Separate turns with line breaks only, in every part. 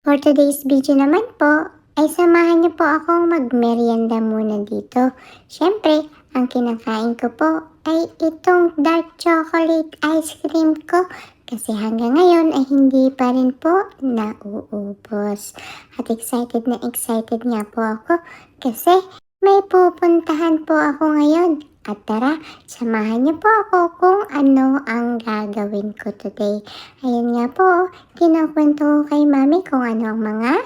For today's video naman po, ay samahan niyo po akong magmeryenda muna dito. Siyempre, ang kinakain ko po ay itong dark chocolate ice cream ko kasi hanggang ngayon ay hindi pa rin po nauubos. At excited na excited nga po ako kasi may pupuntahan po ako ngayon. At tara, samahan niyo po ako kung ano ang gagawin ko today. Ayun nga po, kinukwento ko kay mami kung ano ang mga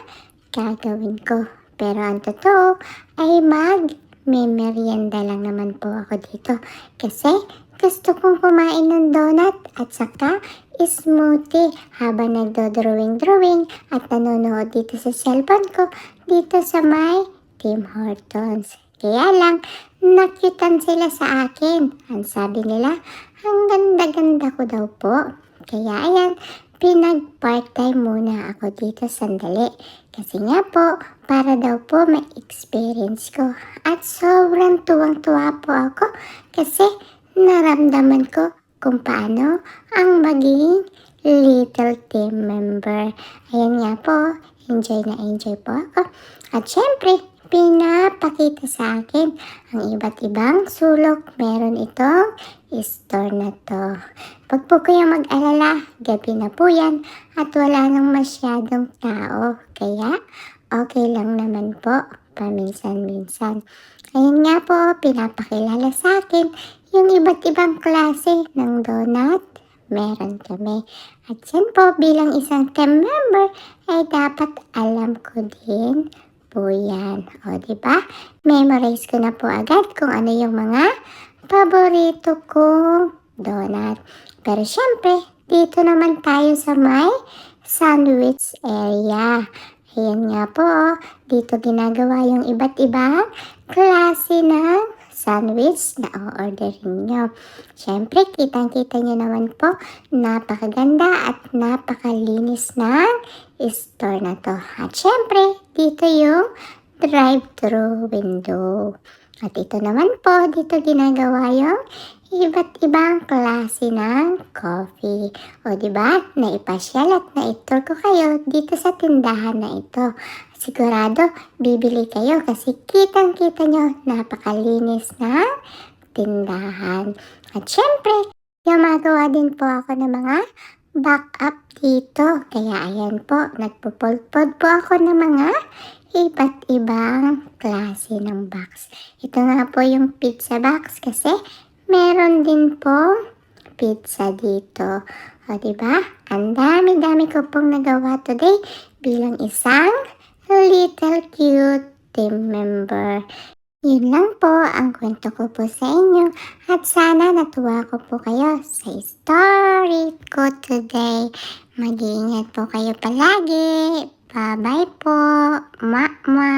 gagawin ko. Pero ang totoo ay may merienda lang naman po ako dito. Kasi gusto kong kumain ng donut at saka smoothie habang nagdo-drawing at nanonood dito sa cellphone ko dito sa may Tim Hortons. Kaya lang, nakyutan sila sa akin. Ang sabi nila, ang ganda-ganda ko daw po. Kaya ayan, pinag-part-time muna ako dito sandali. Kasi nga po, para daw po ma-experience ko. At sobrang tuwang-tuwa po ako kasi naramdaman ko kung paano ang maging little team member. Ayan nga po, enjoy na enjoy po ako. At syempre, pinapakita sa akin ang iba't ibang sulok. Meron itong store na to. Pag po kayo mag-alala, gabi na po yan at wala nang masyadong tao. Kaya okay lang naman po paminsan-minsan. Ayun nga po, pinapakilala sa akin yung iba't ibang klase ng donut. Meron kami. At yan po, bilang isang team member, ay dapat alam ko din po yan. O, diba? Memorize ko na po agad kung ano yung mga paborito kong donut. Pero syempre, dito naman tayo sa may sandwich area. Ayan nga po, dito ginagawa yung iba't ibang klase ng sandwich na o-orderin nyo. Syempre, kitang-kita nyo naman po, napakaganda at napakalinis ng store na to. At syempre, dito yung drive-thru window. At ito naman po, dito ginagawa yung iba't ibang klase ng coffee. O diba, naipasyal at naitur ko kayo dito sa tindahan na ito. Sigurado, bibili kayo kasi kitang-kita nyo, napakalinis na tindahan. At syempre, gumagawa din po ako ng mga backup dito. Kaya ayan po, nagpupulpod po ako ng mga iba't ibang klase ng box. Ito nga po yung pizza box kasi meron din po pizza dito. O diba? Ang dami-dami ko pong nagawa today bilang isang little cute team member. Yun lang po ang kwento ko po sa inyo at sana natuwa ko po kayo sa story ko today. Mag-iingat po kayo palagi. Bye-bye po, Mama.